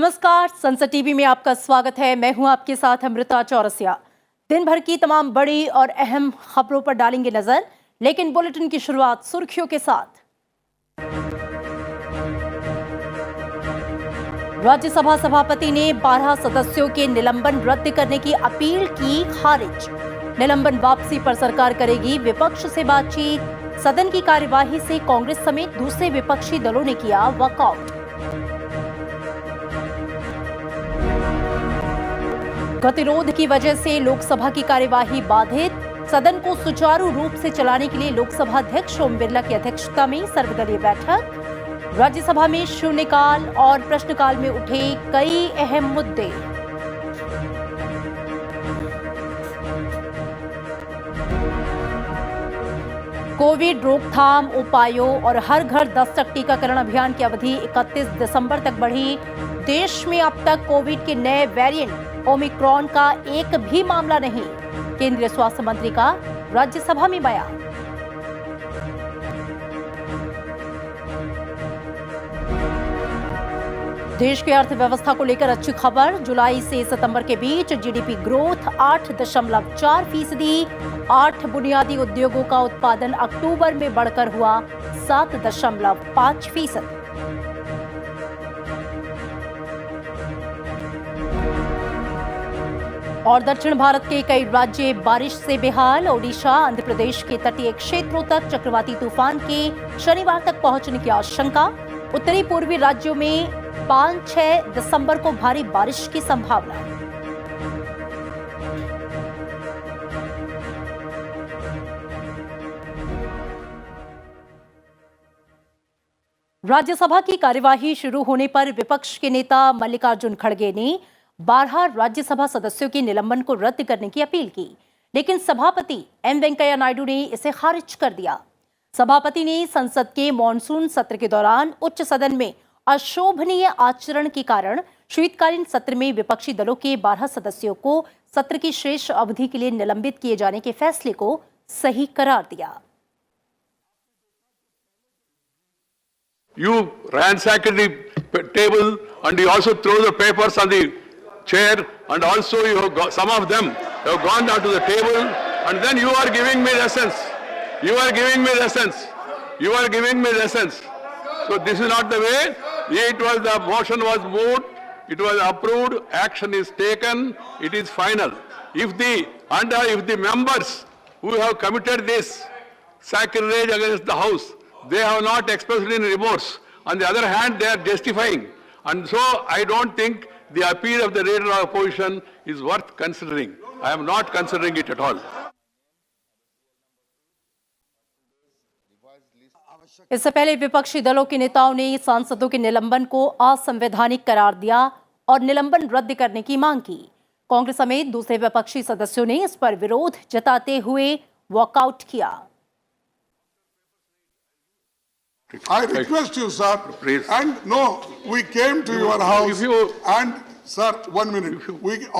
नमस्कार, संसद टीवी में आपका स्वागत है। मैं हूं आपके साथ अमृता चौरसिया। दिन भर की तमाम बड़ी और अहम खबरों पर डालेंगे नजर, लेकिन बुलेटिन की शुरुआत सुर्खियों के साथ। राज्यसभा सभापति ने 12 सदस्यों के निलंबन रद्द करने की अपील की खारिज। निलंबन वापसी पर सरकार करेगी विपक्ष से बातचीत। सदन की कार्यवाही से कांग्रेस समेत दूसरे विपक्षी दलों ने किया वॉकआउट। गतिरोध की वजह से लोकसभा की कार्यवाही बाधित। सदन को सुचारू रूप से चलाने के लिए लोकसभा अध्यक्ष ओम बिरला की अध्यक्षता में सर्वदलीय बैठक। राज्यसभा में शून्यकाल और प्रश्नकाल में उठे कई अहम मुद्दे। कोविड रोकथाम उपायों और हर घर दस्तक टीकाकरण अभियान की अवधि 31 दिसंबर तक बढ़ी। देश में अब तक कोविड के नए वेरिएंट ओमिक्रॉन का एक भी मामला नहीं। केंद्रीय स्वास्थ्य मंत्री का राज्यसभा में बयान। देश की अर्थव्यवस्था को लेकर अच्छी खबर। जुलाई से सितंबर के बीच जीडीपी ग्रोथ 8.4%। 8 बुनियादी उद्योगों का उत्पादन अक्टूबर में बढ़कर हुआ 7.5%। और दक्षिण भारत के कई राज्य बारिश से बेहाल। ओडिशा, आंध्र प्रदेश के तटीय क्षेत्रों तक चक्रवाती तूफान के शनिवार तक पहुंचने की आशंका। उत्तरी पूर्वी राज्यों में 5-6 दिसंबर को भारी बारिश की संभावना। राज्यसभा की कार्यवाही शुरू होने पर विपक्ष के नेता मल्लिकार्जुन खड़गे ने 12 राज्यसभा सदस्यों के निलंबन को रद्द करने की अपील की, लेकिन सभापति एम वेंकैया नायडू ने इसे खारिज कर दिया। सभापति ने संसद के मॉनसून सत्र के दौरान उच्च सदन में अशोभनीय आचरण के कारण शीतकालीन सत्र में विपक्षी दलों के 12 सदस्यों को सत्र की शेष अवधि के लिए निलंबित किए जाने के फैसले को सही करार दिया। You ransacked the table and you also throw the papers on the chair, and also you have some of them have gone down to the table, and then you are giving me lessons. You are giving me lessons. You are giving me lessons. So this is not the way. The motion was moved. It was approved. Action is taken. It is final. If the members who have committed this sacrilege against the House, they have not expressed any remorse. On the other hand, they are justifying, and so I don't think the appeal of the leader of opposition is worth considering. I am not considering it at all. इससे पहले विपक्षी दलों के नेताओं ने सांसदों के निलंबन को असंवैधानिक करार दिया और निलंबन रद्द करने की मांग की। कांग्रेस समेत दूसरे विपक्षी सदस्यों ने इस पर विरोध जताते हुए वॉकआउट किया। I request you, sir, Please. and no, we came to your house, and sir, 1 minute,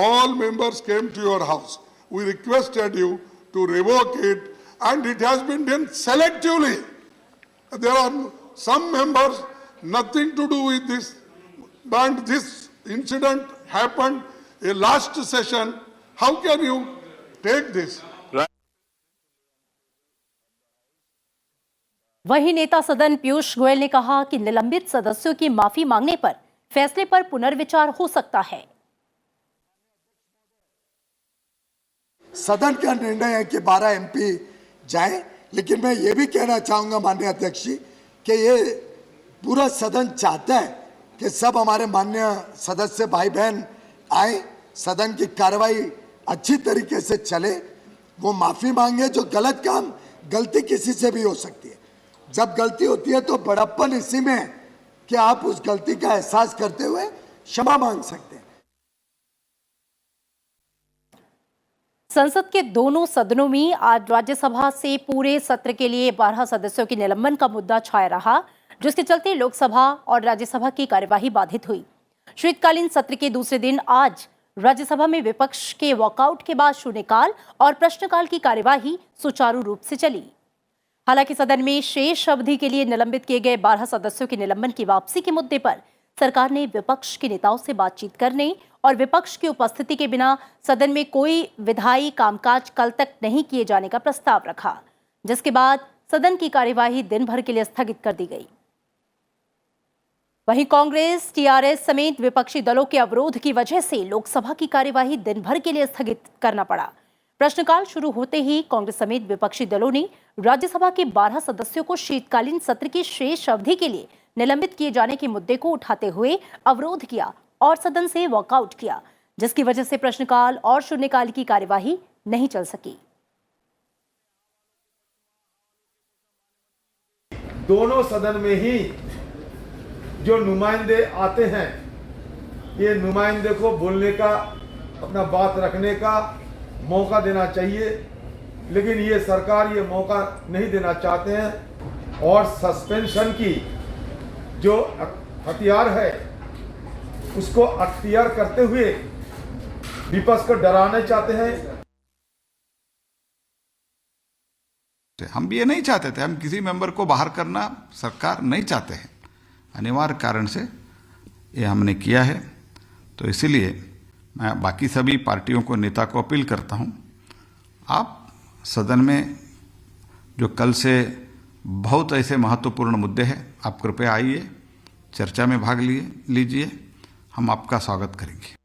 all members came to your house. We requested you to revoke it, and it has been done selectively. There are some members, nothing to do with this, and this incident happened in last session. How can you take this? वहीं नेता सदन पीयूष गोयल ने कहा कि निलंबित सदस्यों की माफी मांगने पर फैसले पर पुनर्विचार हो सकता है। सदन का निर्णय है कि 12 एमपी जाएं, लेकिन मैं ये भी कहना चाहूंगा माननीय अध्यक्ष जी कि ये पूरा सदन चाहता है कि सब हमारे माननीय सदस्य भाई बहन आए, सदन की कार्रवाई अच्छी तरीके से चले, वो माफी मांगे। जो गलत काम, गलती किसी से भी हो सकती है, जब गलती होती है तो बड़प्पन इसी में है कि आप उस गलती का एहसास करते हुए क्षमा मांग सकते हैं। संसद के दोनों सदनों में आज राज्यसभा से पूरे सत्र के लिए 12 सदस्यों के निलंबन का मुद्दा छाया रहा, जिसके चलते लोकसभा और राज्यसभा की कार्यवाही बाधित हुई। शीतकालीन सत्र के दूसरे दिन आज राज्यसभा में विपक्ष के वॉकआउट के बाद शून्यकाल और प्रश्नकाल की कार्यवाही सुचारू रूप से चली। हालांकि सदन में शेष अवधि के लिए निलंबित किए गए 12 सदस्यों के निलंबन की वापसी के मुद्दे पर सरकार ने विपक्ष के नेताओं से बातचीत करने और विपक्ष की उपस्थिति के बिना सदन में कोई विधायी कामकाज कल तक नहीं किए जाने का प्रस्ताव रखा, जिसके बाद सदन की कार्यवाही दिन भर के लिए स्थगित कर दी गई। वहीं कांग्रेस, टीआरएस समेत विपक्षी दलों के अवरोध की वजह से लोकसभा की कार्यवाही दिन भर के लिए स्थगित करना पड़ा। प्रश्नकाल शुरू होते ही कांग्रेस समेत विपक्षी दलों ने राज्यसभा के 12 सदस्यों को शीतकालीन सत्र की शेष अवधि के लिए निलंबित किए जाने के मुद्दे को उठाते हुए अवरोध किया और सदन से वॉकआउट किया, जिसकी वजह से प्रश्नकाल और शून्यकाल की कार्यवाही नहीं चल सकी। दोनों सदन में ही जो नुमाइंदे आते हैं, ये नुमाइंदे को बोलने का, अपना बात रखने का मौका देना चाहिए, लेकिन ये सरकार ये मौका नहीं देना चाहते हैं और सस्पेंशन की जो हथियार है उसको अख्तियार करते हुए विपक्ष को डराना चाहते हैं। हम ये नहीं चाहते थे, हम किसी मेंबर को बाहर करना सरकार नहीं चाहते हैं, अनिवार्य कारण से ये हमने किया है। तो इसीलिए मैं बाकी सभी पार्टियों को, नेता को अपील करता हूं, आप सदन में जो कल से बहुत ऐसे महत्वपूर्ण मुद्दे हैं, आप कृपया आइए, चर्चा में भाग लीजिए, हम आपका स्वागत करेंगे।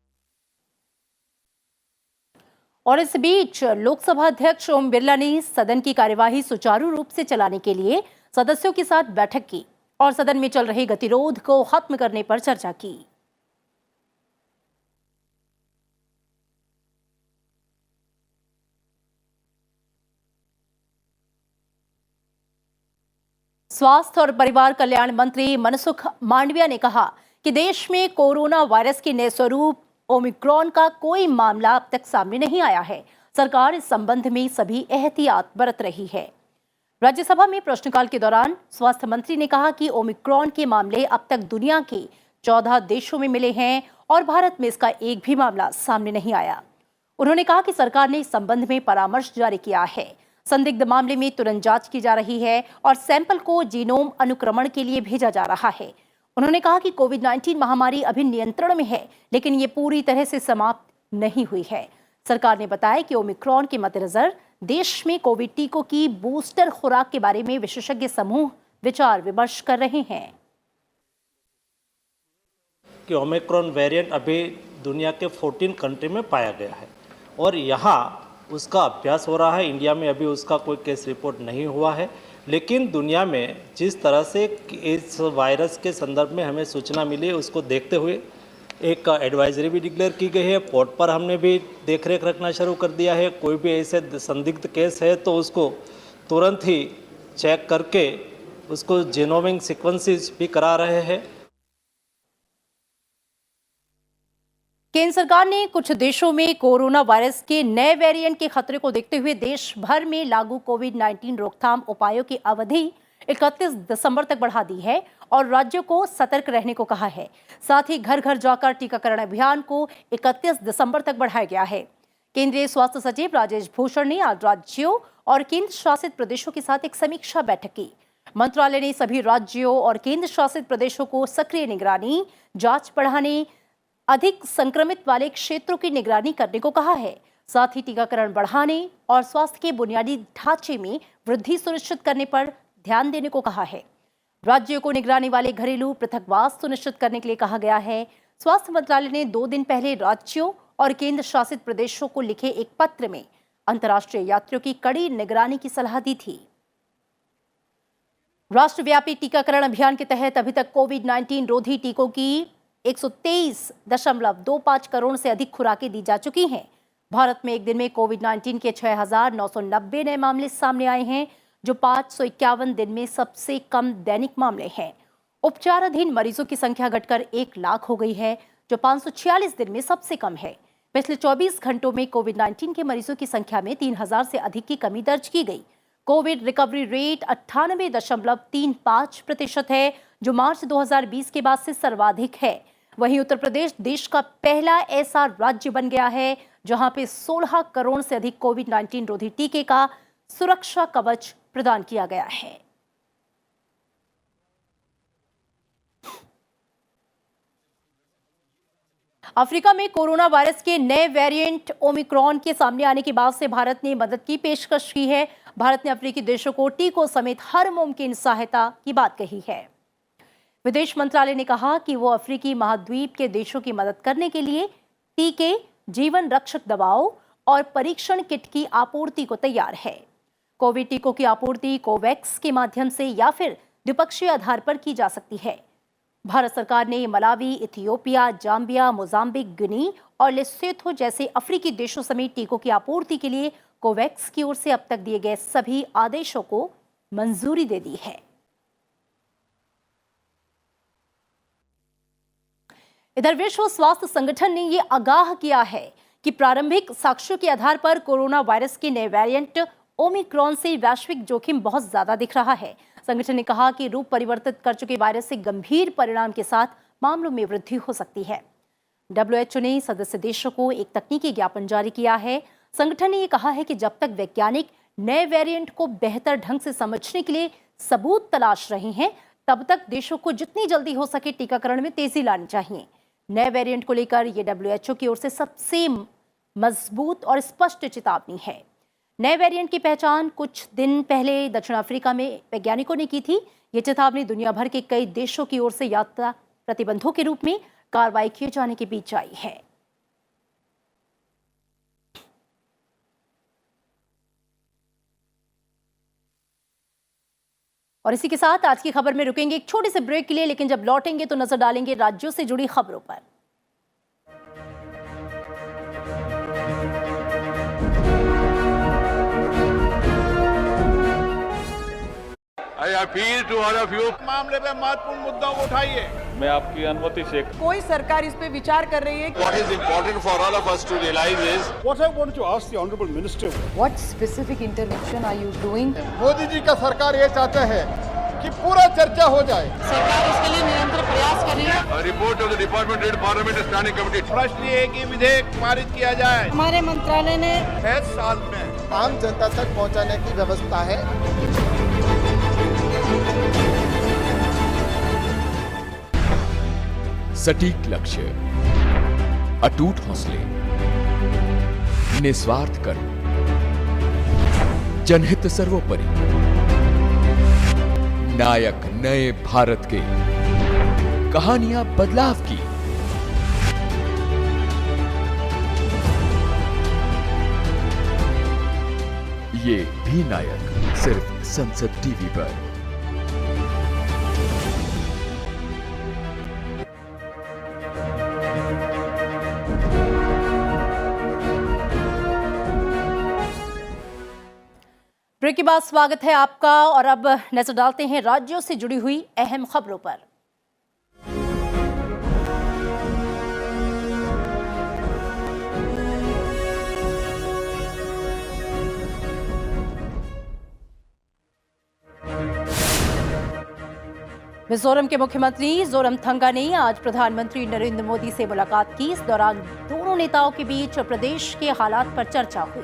और इस बीच लोकसभा अध्यक्ष ओम बिरला ने सदन की कार्यवाही सुचारू रूप से चलाने के लिए सदस्यों के साथ बैठक की और सदन में चल रहे गतिरोध को खत्म करने पर चर्चा की। स्वास्थ्य और परिवार कल्याण मंत्री मनसुख मांडविया ने कहा कि देश में कोरोना वायरस के नए स्वरूप ओमिक्रॉन का कोई मामला अब तक सामने नहीं आया है। सरकार इस संबंध में सभी एहतियात बरत रही है। राज्यसभा में प्रश्नकाल के दौरान स्वास्थ्य मंत्री ने कहा कि ओमिक्रॉन के मामले अब तक दुनिया के 14 देशों में मिले हैं और भारत में इसका एक भी मामला सामने नहीं आया। उन्होंने कहा कि सरकार ने इस संबंध में परामर्श जारी किया है। संदिग्ध मामले में तुरंत जांच की जा रही है और सैंपल को जीनोम अनुक्रमण के लिए भेजा जा रहा है। उन्होंने कहा कि कोविड-19 महामारी अभी नियंत्रण में है, लेकिन ये पूरी तरह से समाप्त नहीं हुई है। सरकार ने बताया कि ओमिक्रॉन के मद्देनजर देश में कोविड टीकों की बूस्टर खुराक के बारे में विशेषज्ञ समूह विचार विमर्श कर रहे हैं कि ओमिक्रॉन वेरिएंट अभी दुनिया के 14 कंट्री में पाया गया है और यहाँ उसका अभ्यास हो रहा है। इंडिया में अभी उसका कोई केस रिपोर्ट नहीं हुआ है, लेकिन दुनिया में जिस तरह से इस वायरस के संदर्भ में हमें सूचना मिली है, उसको देखते हुए एक एडवाइजरी भी डिक्लेयर की गई है। पोर्ट पर हमने भी देखरेख रखना शुरू कर दिया है। कोई भी ऐसे संदिग्ध केस है तो उसको तुरंत ही चेक करके उसको जीनोमिक सीक्वेंसेस भी करा रहे हैं। केंद्र सरकार ने कुछ देशों में कोरोना वायरस के नए वेरिएंट के खतरे को देखते हुए देश भर में लागू कोविड-19 रोकथाम उपायों की अवधि 31 दिसंबर तक बढ़ा दी है और राज्यों को सतर्क रहने को कहा है। साथ ही घर घर जाकर टीकाकरण अभियान को 31 दिसंबर तक बढ़ाया गया है। केंद्रीय स्वास्थ्य सचिव राजेश भूषण ने आज राज्यों और केंद्र शासित प्रदेशों के साथ एक समीक्षा बैठक की। मंत्रालय ने सभी राज्यों और केंद्र शासित प्रदेशों को सक्रिय निगरानी, जांच बढ़ाने, अधिक संक्रमित वाले क्षेत्रों की निगरानी करने को कहा है। साथ ही टीकाकरण बढ़ाने और स्वास्थ्य के बुनियादी ढांचे में वृद्धि सुनिश्चित करने पर ध्यान देने को कहा है। राज्यों को निगरानी वाले घरेलू पृथकवास सुनिश्चित करने के लिए कहा गया है। स्वास्थ्य मंत्रालय ने 2 दिन पहले राज्यों और केंद्र शासित प्रदेशों को लिखे एक पत्र में अंतर्राष्ट्रीय यात्रियों की कड़ी निगरानी की सलाह दी थी। राष्ट्रव्यापी टीकाकरण अभियान के तहत अभी तक कोविड-19 रोधी टीकों की 123.25 करोड़ से अधिक खुराकें दी जा चुकी हैं। भारत में एक दिन में कोविड-19 के 6,990 नए मामले सामने आए हैं, जो 551 दिन में सबसे कम दैनिक मामले हैं। उपचाराधीन मरीजों की संख्या घटकर 1 लाख हो गई है, जो 546 दिन में सबसे कम है। पिछले 24 घंटों में कोविड-19 के मरीजों की संख्या में 3,000 से अधिक की कमी दर्ज की गई। कोविड रिकवरी रेट 98.35% है, जो मार्च 2020 के बाद से सर्वाधिक है। वहीं उत्तर प्रदेश देश का पहला ऐसा राज्य बन गया है जहां पे 16 करोड़ से अधिक कोविड-19 रोधी टीके का सुरक्षा कवच प्रदान किया गया है। अफ्रीका में कोरोना वायरस के नए वेरिएंट ओमिक्रॉन के सामने आने के बाद से भारत ने मदद की पेशकश की है। भारत ने अफ्रीकी देशों को टीकों समेत हर मुमकिन सहायता की बात कही है। विदेश मंत्रालय ने कहा कि वो अफ्रीकी महाद्वीप के देशों की मदद करने के लिए टीके, जीवन रक्षक दवाओं और परीक्षण किट की आपूर्ति को तैयार है। कोविड टीकों की आपूर्ति कोवैक्स के माध्यम से या फिर द्विपक्षीय आधार पर की जा सकती है। भारत सरकार ने मलावी, इथियोपिया, जाम्बिया, मोजाम्बिक, गिनी और लेसोथो जैसे अफ्रीकी देशों समेत टीकों की आपूर्ति के लिए कोवैक्स की ओर से अब तक दिए गए सभी आदेशों को मंजूरी दे दी है। इधर विश्व स्वास्थ्य संगठन ने ये आगाह किया है कि प्रारंभिक साक्ष्यों के आधार पर कोरोना वायरस के नए वेरिएंट ओमिक्रॉन से वैश्विक जोखिम बहुत ज्यादा दिख रहा है। संगठन ने कहा कि रूप परिवर्तित कर चुके वायरस से गंभीर परिणाम के साथ मामलों में वृद्धि हो सकती है। WHO ने सदस्य देशों को एक तकनीकी ज्ञापन जारी किया है। संगठन ने यह कहा है कि जब तक वैज्ञानिक नए वेरिएंट को बेहतर ढंग से समझने के लिए सबूत तलाश रहे हैं, तब तक देशों को जितनी जल्दी हो सके टीकाकरण में तेजी लानी चाहिए। नए वेरिएंट को लेकर ये WHO की ओर से सबसे मजबूत और स्पष्ट चेतावनी है। नए वेरिएंट की पहचान कुछ दिन पहले दक्षिण अफ्रीका में वैज्ञानिकों ने की थी। ये चेतावनी दुनिया भर के कई देशों की ओर से यात्रा प्रतिबंधों के रूप में कार्रवाई किए जाने के बीच आई है। और इसी के साथ आज की खबर में रुकेंगे एक छोटे से ब्रेक के लिए, लेकिन जब लौटेंगे तो नजर डालेंगे राज्यों से जुड़ी खबरों पर। I appeal to all of you. मामले में महत्वपूर्ण मुद्दों को उठाइए। मैं आपकी अनुमति से कोई सरकार इस पे विचार कर रही है। What is important for all of us to realize is what I want to ask the honorable minister. What specific intervention are you doing? Modi ji का सरकार ये चाहते हैं कि पूरा चर्चा हो जाए। सरकार इसके लिए निरंतर प्रयास कर रही है। A report of the Department of Parliament Standing Committee. प्रश्न ये है कि विधेयक पारित किया जाए। हमारे मंत्रालय ने 6 साल में आम जनता तक पहुंचाने की व्यवस्था है। सटीक लक्ष्य, अटूट हौसले, निस्वार्थ कर्म, जनहित सर्वोपरि। नायक नए भारत के, कहानियां बदलाव की। ये भी नायक सिर्फ संसद टीवी पर। ब्रेक के बाद स्वागत है आपका और अब नजर डालते हैं राज्यों से जुड़ी हुई अहम खबरों पर। मिजोरम के मुख्यमंत्री जोरमथंगा ने आज प्रधानमंत्री नरेंद्र मोदी से मुलाकात की। इस दौरान दोनों नेताओं के बीच प्रदेश के हालात पर चर्चा हुई।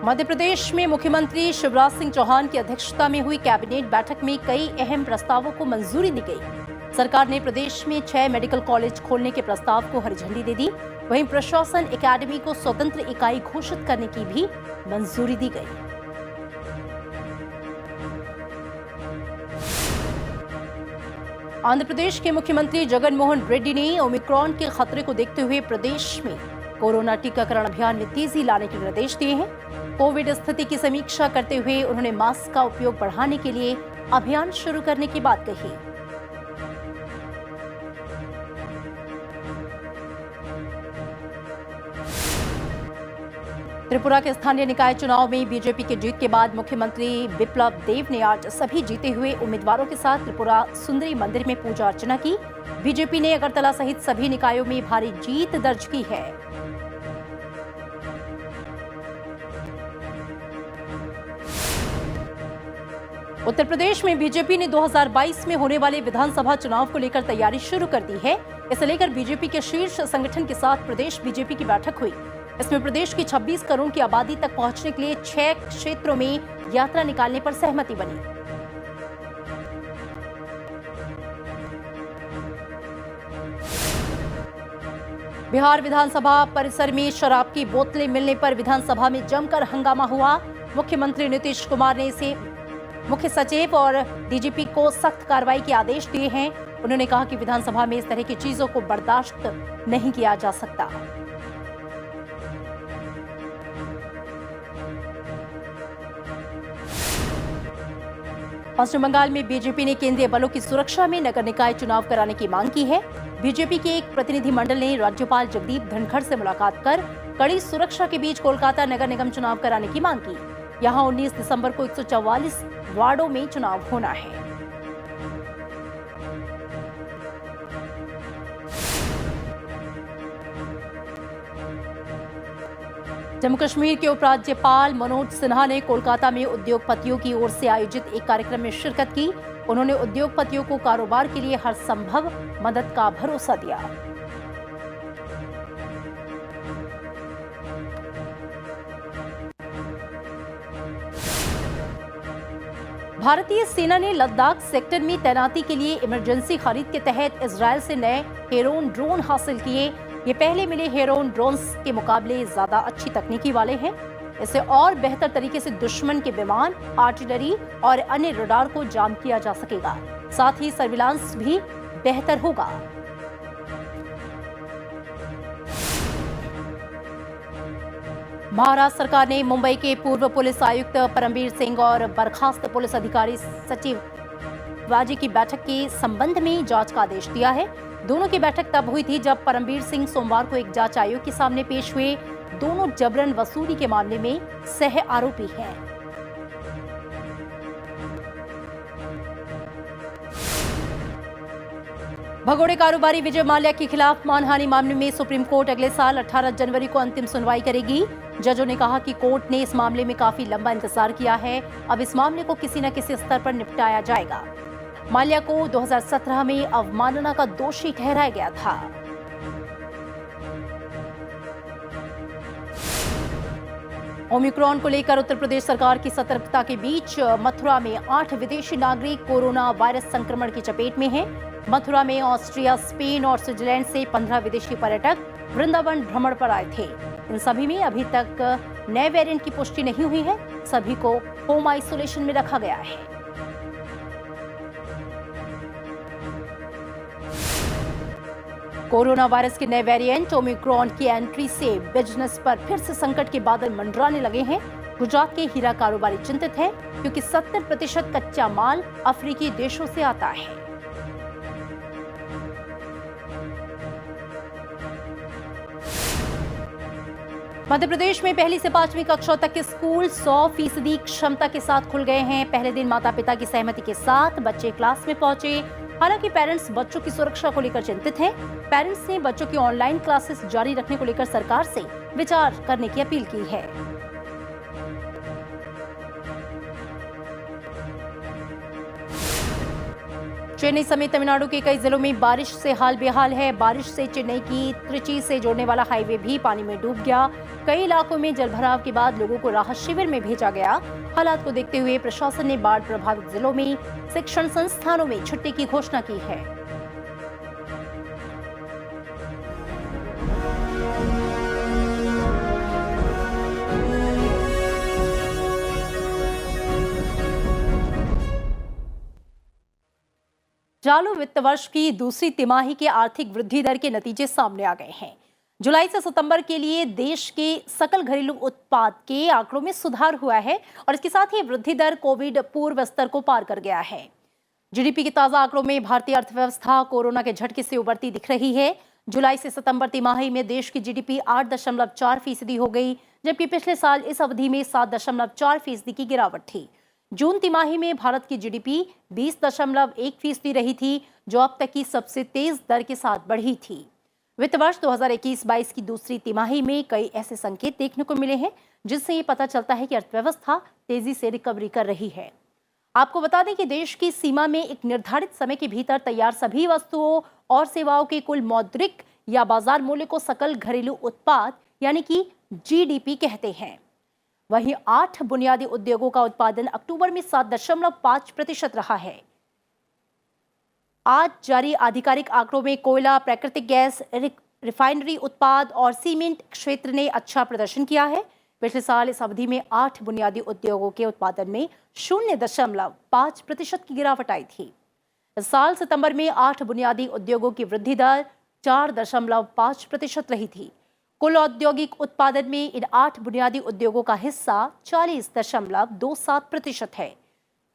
मध्य प्रदेश में मुख्यमंत्री शिवराज सिंह चौहान की अध्यक्षता में हुई कैबिनेट बैठक में कई अहम प्रस्तावों को मंजूरी दी गई। सरकार ने प्रदेश में 6 मेडिकल कॉलेज खोलने के प्रस्ताव को हरी झंडी दे दी। वहीं प्रशासन एकेडमी को स्वतंत्र इकाई घोषित करने की भी मंजूरी दी गई। आंध्र प्रदेश के मुख्यमंत्री जगन मोहन रेड्डी ने ओमिक्रॉन के खतरे को देखते हुए प्रदेश में कोरोना टीकाकरण अभियान में तेजी लाने के निर्देश दिए हैं। कोविड स्थिति की समीक्षा करते हुए उन्होंने मास्क का उपयोग बढ़ाने के लिए अभियान शुरू करने की बात कही। त्रिपुरा के स्थानीय निकाय चुनाव में बीजेपी की जीत के बाद मुख्यमंत्री बिप्लब देब ने आज सभी जीते हुए उम्मीदवारों के साथ त्रिपुरा सुंदरी मंदिर में पूजा अर्चना की। बीजेपी ने अगरतला सहित सभी निकायों में भारी जीत दर्ज की है। उत्तर प्रदेश में बीजेपी ने 2022 में होने वाले विधानसभा चुनाव को लेकर तैयारी शुरू कर दी है। इसे लेकर बीजेपी के शीर्ष संगठन के साथ प्रदेश बीजेपी की बैठक हुई। इसमें प्रदेश की 26 करोड़ की आबादी तक पहुंचने के लिए 6 क्षेत्रों में यात्रा निकालने पर सहमति बनी। बिहार विधानसभा परिसर में शराब की बोतलें मिलने पर विधानसभा में जमकर हंगामा हुआ। मुख्यमंत्री नीतीश कुमार ने इसे मुख्य सचिव और डीजीपी को सख्त कार्रवाई के आदेश दिए हैं। उन्होंने कहा कि विधानसभा में इस तरह की चीजों को बर्दाश्त नहीं किया जा सकता। पश्चिम बंगाल में बीजेपी ने केंद्रीय बलों की सुरक्षा में नगर निकाय चुनाव कराने की मांग की है। बीजेपी के एक प्रतिनिधिमंडल ने राज्यपाल जगदीप धनखड़ से मुलाकात कर कड़ी सुरक्षा के बीच कोलकाता नगर निगम चुनाव कराने की मांग की। यहां 19 दिसंबर को 144 वार्डों में चुनाव होना है। जम्मू कश्मीर के उपराज्यपाल मनोज सिन्हा ने कोलकाता में उद्योगपतियों की ओर से आयोजित एक कार्यक्रम में शिरकत की। उन्होंने उद्योगपतियों को कारोबार के लिए हर संभव मदद का भरोसा दिया। भारतीय सेना ने लद्दाख सेक्टर में तैनाती के लिए इमरजेंसी खरीद के तहत इजरायल से नए हेरोन ड्रोन हासिल किए। ये पहले मिले हेरोन ड्रोन्स के मुकाबले ज्यादा अच्छी तकनीकी वाले हैं। इससे और बेहतर तरीके से दुश्मन के विमान, आर्टिलरी और अन्य रडार को जाम किया जा सकेगा। साथ ही सर्विलांस भी बेहतर होगा। महाराष्ट्र सरकार ने मुंबई के पूर्व पुलिस आयुक्त परमबीर सिंह और बर्खास्त पुलिस अधिकारी सचिव वाजी की बैठक के संबंध में जांच का आदेश दिया है। दोनों की बैठक तब हुई थी जब परमबीर सिंह सोमवार को एक जांच आयोग के सामने पेश हुए। दोनों जबरन वसूली के मामले में सह आरोपी हैं। भगोड़े कारोबारी विजय माल्या के खिलाफ मानहानि मामले में सुप्रीम कोर्ट अगले साल 18 जनवरी को अंतिम सुनवाई करेगी। जजों ने कहा कि कोर्ट ने इस मामले में काफी लंबा इंतजार किया है। अब इस मामले को किसी न किसी स्तर पर निपटाया जाएगा। माल्या को 2017 में अवमानना का दोषी ठहराया गया था। ओमिक्रॉन को लेकर उत्तर प्रदेश सरकार की सतर्कता के बीच मथुरा में 8 विदेशी नागरिक कोरोना वायरस संक्रमण की चपेट में हैं। मथुरा में ऑस्ट्रिया, स्पेन और स्विट्जरलैंड से 15 विदेशी पर्यटक वृंदावन भ्रमण पर आए थे। इन सभी में अभी तक नए वेरिएंट की पुष्टि नहीं हुई है। सभी को होम आइसोलेशन में रखा गया है। कोरोना वायरस के नए वेरिएंट ओमिक्रॉन की एंट्री से बिजनेस पर फिर से संकट के बादल मंडराने लगे हैं। गुजरात के हीरा कारोबारी चिंतित हैं क्योंकि 70% कच्चा माल अफ्रीकी देशों से आता है। मध्य प्रदेश में पहली से 5वीं कक्षा तक के स्कूल 100% क्षमता के साथ खुल गए हैं। पहले दिन माता पिता की सहमति के साथ बच्चे क्लास में पहुंचे। हालांकि पेरेंट्स बच्चों की सुरक्षा को लेकर चिंतित हैं। पेरेंट्स ने बच्चों की ऑनलाइन क्लासेस जारी रखने को लेकर सरकार से विचार करने की अपील की है। चेन्नई समेत तमिलनाडु के कई जिलों में बारिश से हाल बेहाल है। बारिश से चेन्नई की त्रिची से जोड़ने वाला हाईवे भी पानी में डूब गया। कई इलाकों में जलभराव के बाद लोगों को राहत शिविर में भेजा गया। हालात को देखते हुए प्रशासन ने बाढ़ प्रभावित जिलों में शिक्षण संस्थानों में छुट्टी की घोषणा की है। चालू वित्त वर्ष की दूसरी तिमाही के आर्थिक वृद्धि दर के नतीजे सामने आ गए हैं। जुलाई से सितंबर के लिए देश के सकल घरेलू उत्पाद के आंकड़ों में सुधार हुआ है और इसके साथ ही वृद्धि दर कोविड पूर्व स्तर को पार कर गया है। जीडीपी के ताजा आंकड़ों में भारतीय अर्थव्यवस्था कोरोना के झटके से उबरती दिख रही है। जुलाई से सितंबर तिमाही में देश की जीडीपी 8.4% हो गई, जबकि पिछले साल इस अवधि में 7.4% की गिरावट थी। जून तिमाही में भारत की जीडीपी 20.1% रही थी, जो अब तक की सबसे तेज दर के साथ बढ़ी थी। वित्त वर्ष 2021-22 की दूसरी तिमाही में कई ऐसे संकेत देखने को मिले हैं जिससे ये पता चलता है कि अर्थव्यवस्था तेजी से रिकवरी कर रही है। आपको बता दें कि देश की सीमा में एक निर्धारित समय के भीतर तैयार सभी वस्तुओं और सेवाओं के कुल मौद्रिक या बाजार मूल्य को सकल घरेलू उत्पाद यानी कि जीडीपी कहते हैं। वहीं 8 बुनियादी उद्योगों का उत्पादन अक्टूबर में 7.5% रहा है। आज जारी आधिकारिक आंकड़ों में कोयला, प्राकृतिक गैस, रिफाइनरी उत्पाद और सीमेंट क्षेत्र ने अच्छा प्रदर्शन किया है। पिछले साल इस अवधि में 8 बुनियादी उद्योगों के उत्पादन में 0.5% की गिरावट आई थी। इस साल सितंबर में 8 बुनियादी उद्योगों की वृद्धि दर 4.5% रही थी। कुल औद्योगिक उत्पादन में इन 8 बुनियादी उद्योगों का हिस्सा 40.27% है।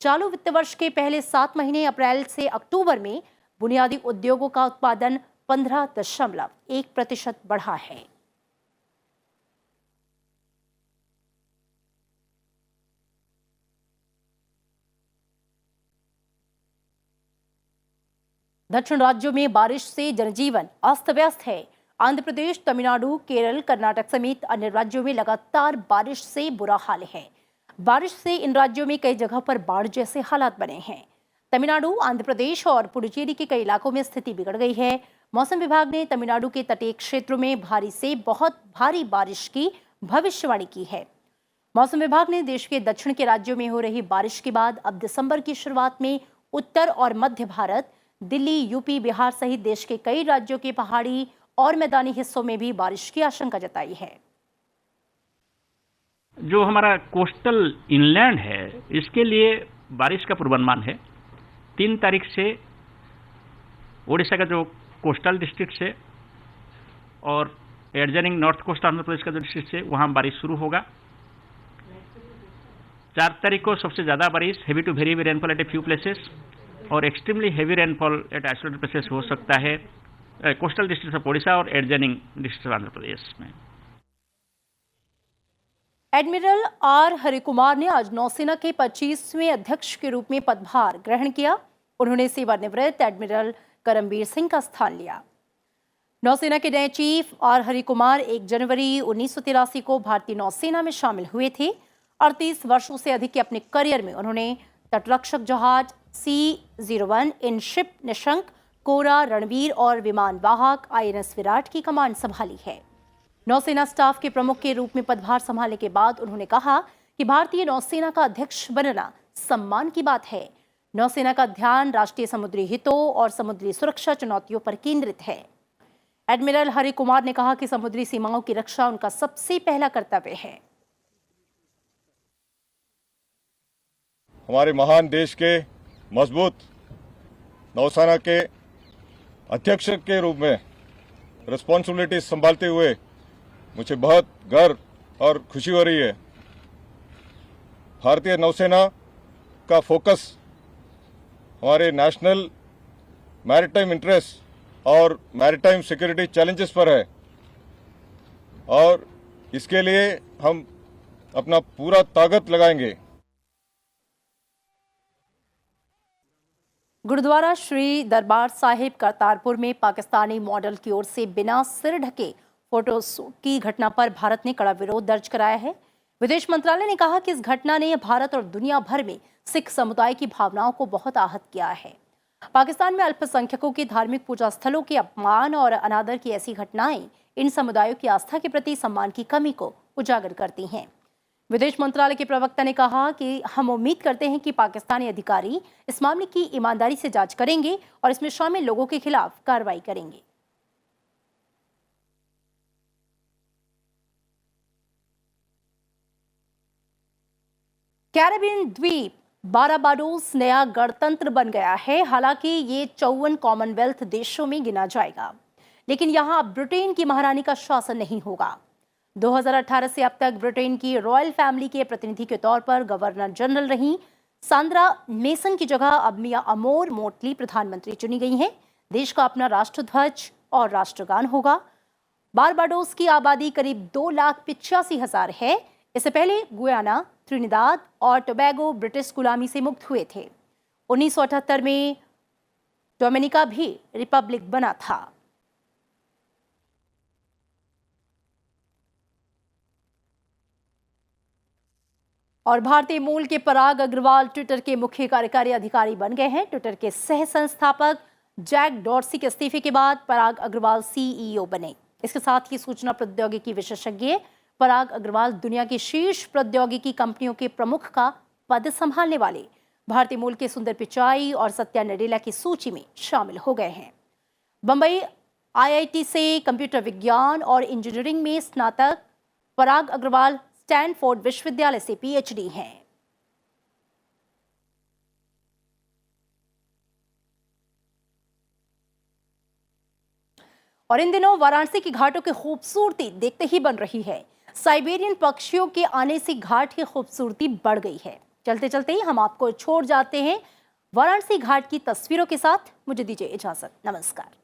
चालू वित्त वर्ष के पहले 7 महीने अप्रैल से अक्टूबर में बुनियादी उद्योगों का उत्पादन 15.1% बढ़ा है। दक्षिण राज्यों में बारिश से जनजीवन अस्त व्यस्त है। आंध्र प्रदेश, तमिलनाडु, केरल, कर्नाटक समेत अन्य राज्यों में लगातार बारिश से बुरा हाल है। बारिश से इन राज्यों में कई जगह पर बाढ़ जैसे हालात बने हैं। तमिलनाडु, आंध्र प्रदेश और पुडुचेरी के कई इलाकों में स्थिति बिगड़ गई है। मौसम विभाग ने तमिलनाडु के तटीय क्षेत्रों में भारी से बहुत भारी बारिश की भविष्यवाणी की है। मौसम विभाग ने देश के दक्षिण के राज्यों में हो रही बारिश के बाद अब दिसंबर की शुरुआत में उत्तर और मध्य भारत, दिल्ली, यूपी, बिहार सहित देश के कई राज्यों के पहाड़ी और मैदानी हिस्सों में भी बारिश की आशंका जताई है। जो हमारा कोस्टल इनलैंड है, इसके लिए बारिश का पूर्वानुमान है। 3 तारीख से ओडिशा का जो कोस्टल डिस्ट्रिक्ट है और adjoining north coast Andhra Pradesh का जो डिस्ट्रिक्ट है, वहाँ बारिश शुरू होगा। 4 तारीख को सबसे ज़्यादा बारिश, heavy to very rainfall at a few places और extremely heavy rainfall at isolated places हो सकता है कोस्टल डिस्ट्रिक्ट ऑफ ओडिशा और adjoining district of Andhra Pradesh में। एडमिरल आर हरिकुमार ने आज नौसेना के 25वें अध्यक्ष के रूप में पदभार ग्रहण किया। उन्होंने सेवानिवृत्त एडमिरल करमबीर सिंह का स्थान लिया। नौसेना के नए चीफ आर हरिकुमार 1 जनवरी 1983 को भारतीय नौसेना में शामिल हुए थे। 38 वर्षों से अधिक के अपने करियर में उन्होंने तटरक्षक जहाज C-01 इन शिप निशंक, कोरा, रणवीर और विमान वाहक INS विराट की कमान संभाली है। नौसेना स्टाफ के प्रमुख के रूप में पदभार संभालने के बाद उन्होंने कहा कि भारतीय नौसेना का अध्यक्ष बनना सम्मान की बात है। नौसेना का ध्यान राष्ट्रीय समुद्री हितों और समुद्री सुरक्षा चुनौतियों पर केंद्रित है। एडमिरल हरिकुमार ने कहा कि समुद्री सीमाओं की रक्षा उनका सबसे पहला कर्तव्य है। हमारे महान देश के मजबूत नौसेना के अध्यक्ष के रूप में रिस्पॉन्सिबिलिटी संभालते हुए मुझे बहुत गर्व और खुशी हो रही है। भारतीय नौसेना का फोकस हमारे नेशनल मैरीटाइम इंटरेस्ट और मैरीटाइम सिक्योरिटी चैलेंजेस पर है और इसके लिए हम अपना पूरा ताकत लगाएंगे। गुरुद्वारा श्री दरबार साहिब करतारपुर में पाकिस्तानी मॉडल की ओर से बिना सिर ढके फोटो की घटना पर भारत ने कड़ा विरोध दर्ज कराया है। विदेश मंत्रालय ने कहा कि इस घटना ने भारत और दुनिया भर में सिख समुदाय की भावनाओं को बहुत आहत किया है। पाकिस्तान में अल्पसंख्यकों के धार्मिक पूजा स्थलों के अपमान और अनादर की ऐसी घटनाएं इन समुदायों की आस्था के प्रति सम्मान की कमी को उजागर करती हैं। विदेश मंत्रालय के प्रवक्ता ने कहा कि हम उम्मीद करते हैं कि पाकिस्तानी अधिकारी इस मामले की ईमानदारी से जांच करेंगे और इसमें शामिल लोगों के खिलाफ कार्रवाई करेंगे। कैरेबियन द्वीप बारबाडोस नया गणतंत्र बन गया है। हालांकि ये 54 कॉमनवेल्थ देशों में गिना जाएगा, लेकिन यहाँ अब ब्रिटेन की महारानी का शासन नहीं होगा। 2018 से अब तक ब्रिटेन की रॉयल फैमिली के प्रतिनिधि के तौर पर गवर्नर जनरल रही सांद्रा मेसन की जगह अब मिया अमोर मोटली प्रधानमंत्री चुनी गई हैं। देश का अपना राष्ट्रध्वज और राष्ट्रगान होगा। बारबाडोस की आबादी करीब 2,85,000 है। इससे पहले गुयाना, त्रिनिदाद और टोबैगो ब्रिटिश गुलामी से मुक्त हुए थे। 1978 में डोमिनिका भी रिपब्लिक बना था। और भारतीय मूल के पराग अग्रवाल ट्विटर के मुख्य कार्यकारी अधिकारी बन गए हैं। ट्विटर के सह संस्थापक जैक डॉर्सी के इस्तीफे के बाद पराग अग्रवाल CEO बने। इसके साथ ही सूचना प्रौद्योगिकी विशेषज्ञ पराग अग्रवाल दुनिया की शीर्ष प्रौद्योगिकी कंपनियों के प्रमुख का पद संभालने वाले भारतीय मूल के सुंदर पिचाई और सत्या नडेला की सूची में शामिल हो गए हैं। बंबई IIT से कंप्यूटर विज्ञान और इंजीनियरिंग में स्नातक। पराग अग्रवाल स्टैनफोर्ड विश्वविद्यालय से PhD हैं। और इन दिनों वाराणसी की घाटों की खूबसूरती देखते ही बन रही है। साइबेरियन पक्षियों के आने से घाट की खूबसूरती बढ़ गई है। चलते चलते ही हम आपको छोड़ जाते हैं वाराणसी घाट की तस्वीरों के साथ। मुझे दीजिए इजाजत। नमस्कार।